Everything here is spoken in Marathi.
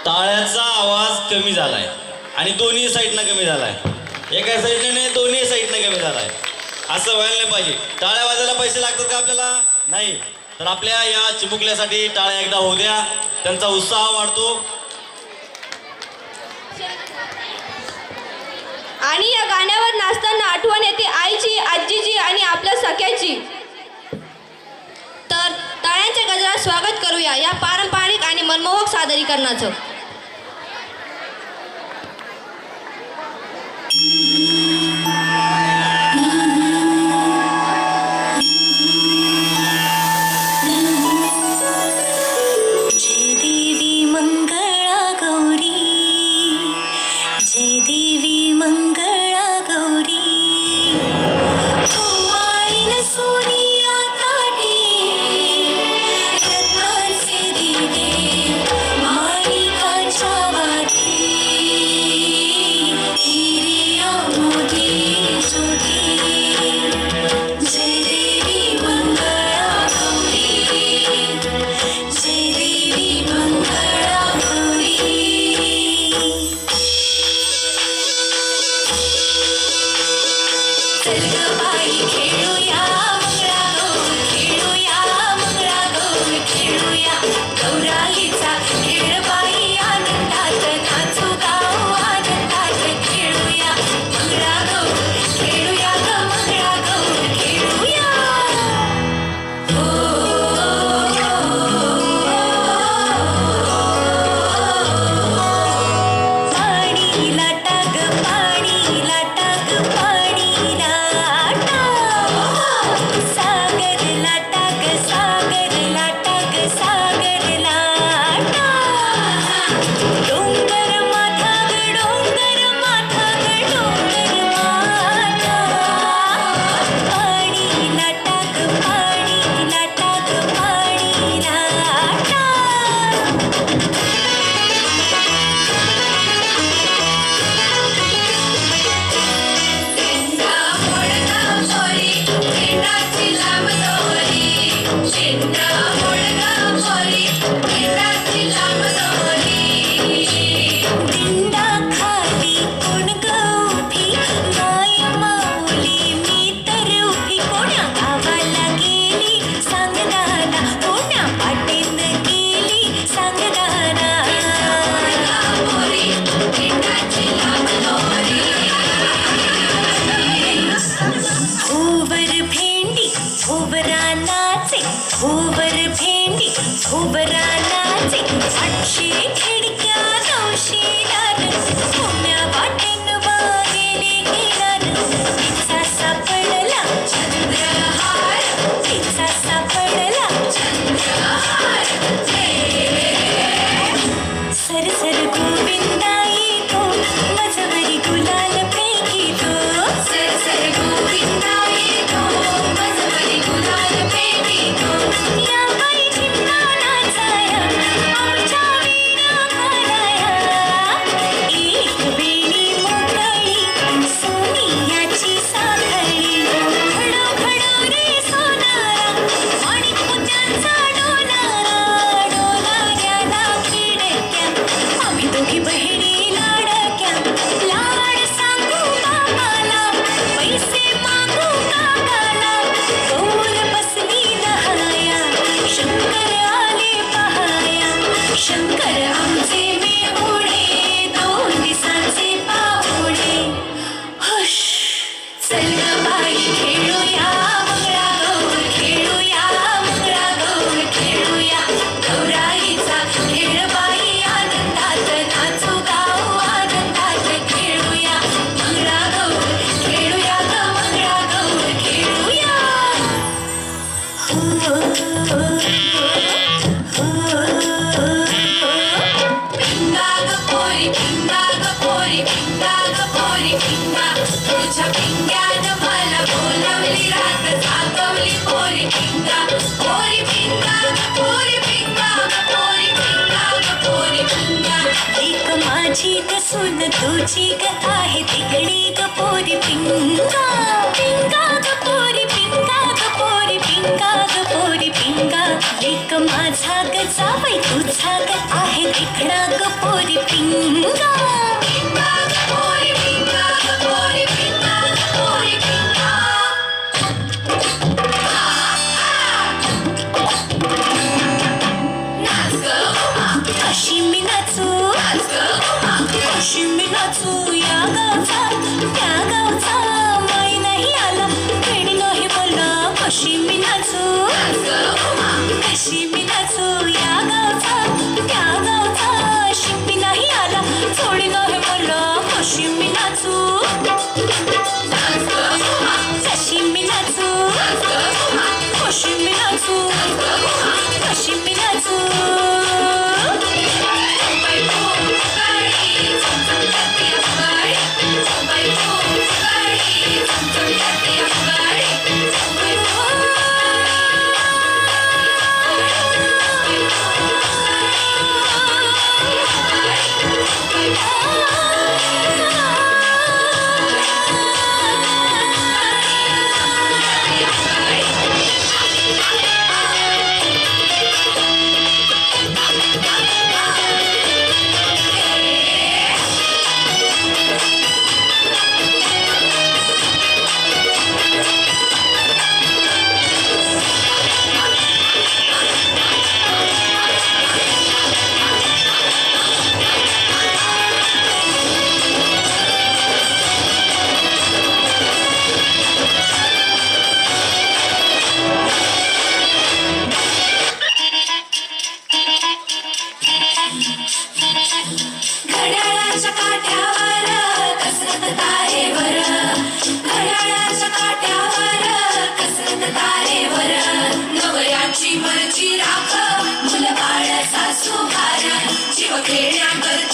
टाळ्याचा आवाज कमी झालाय आणि दोन्ही साईडनं कमी झालाय. एका साईडने नाही, दोन्ही साईडनं कमी झालाय. असं व्हायला नाही पाहिजे. टाळ्या वाजायला पैसे लागतात का आपल्याला? नाही. तर आपल्या या चिमुकल्यासाठी टाळ्या एकदा होऊ द्या, त्यांचा उत्साह वाढतो. आणि या गाण्यावर नाचताना आठवण येते आईची, आजीची आणि आपल्या सख्याची. तर टाळ्यांच्या गजरात स्वागत करूया या पारंपरिक आणि मनमोहक सादरीकरणाचं. जय देवी मंगळा गौरी, जय देवी मंगळा गौरी. कुमारीन सोनिया ताटी, रत्नांचे दिवे माणिकाच्या वाती, हिरे मोती ज्योती. जय देवी मंगळा गौरी, जय देवी मंगळा गौरी. चल ग बाई खेळूया मंगळा गौर, खेळूया मंगळा गौर, खेळूया गौराईचा खेळ बाई. आनंदात नाचू गाऊ, आनंदात खेळूया मंगळा गौर, खेळूया ग मंगळा गौर, खेळूया. पाणी लाटा ग पाणी लाटा ग पाणी लाटा, सागर लाटा ग सागर लाटा ग सागर लाटा. डोंगर माथा ग डोंगर माथा ग डोंगर माथा. पाणी लाटा ग पाणी लाटा ग पाणी लाटा. चेंडा मोडगा मोरी, चेंडाची लांब दोरी, चेंडा मोडगा मोरी, चेंडाची लांब दोरी. दिंडा खाली कोण ग उभी, माय माऊली मी तर उभी. कोण्या गावाला गेली सांगदाना, कोण्या पाटेन गेली सांगदाना. मोरी, चेंडाची लांब दोरी. भोवर भेंडी भोवरा नाचे, भोवर भेंडी भोवरा नाचे. 800 खिडक्या 900 दार, कोण्या वाटेन वागेले गेलार. तिचा सापडला चंद्रहार, तिचा सापडला चंद्रहार. सर सर गोविंदा येतो, मजवरी गुलाल फेकितो. सर सर गोविंदा येतो, मजवरी गुलाल फेकितो. या बाई झिम्मा नाचाया, आमच्या वीणा घालाया. एक वेणी मोकळी, सोनियाची साखळी. खडो खडो रे सोनारा, माणिक मोत्यांचा डोलारा. डोलाऱ्याला खिडक्या, आम्ही दोघी बहिणी लाडक्या. लाड सांगू बापाला, पैसे मागू काकाला. गौर बसली लहाया, शंकर आले पहाया. शंकर आमचे मेहुणे, 2 दिवसांचे पाहुणे. हुश चल ग बाई खेळूया मंगळा गौर, खेळूया मंगळा गौर, खेळूया गौराईचा खेळ बाई. आनंदात नाचू गाऊ, आनंदात खेळूया मंगळा गौर, खेळूया ग मंगळा गौर, खेळूया. पिंगा ग पोरी, पिंगा ग पोरी, पिंगा ग पोरी, पिंगा. तुझ्या पिंग्यानं मला बोलवली रात, जागवली पोरी पिंगा. पोरी पिंगा ग पोरी पिंगा ग पोरी पिंगा ग पोरी पिंगा. एक माझी ग सून तुझी ग आहे तिकडी ग पोरी पिंगा. पिंगा ग पोरी पिंगा ग पोरी पिंगा ग पोरी पिंगा. एक माझी माझा ग जावई तुझा ग आहे देखणा ग पोरी पिंगा पिंगा ग पोरी पिंगा ग पोरी पिंगा ग पोरी पिंगा नाच ग उमा कशी मी नाचू नाच ग उमा कशी मी नाचू या गावचा त्या गावचा माई नाही आला वेणी नाही मला कशी मी नाचू नाच ग उमा कशी मी नाचू या गावचा त्या गावचा शिंपी नाही आला थोडी नाही मला कशी मी नाचू नाच ग उमा कशी मी नाचू नाच ग उमा कशी मी नाचू नाच ग उमा कशी मी नाचू घड्याळाच्या काठ्यावर कसरत तारेवर घड्याळाच्या काठ्यावर कसरत तारेवर नवऱ्याची मर्जी राख मुलं बाळ सासू भार जीव खेळण्याकरता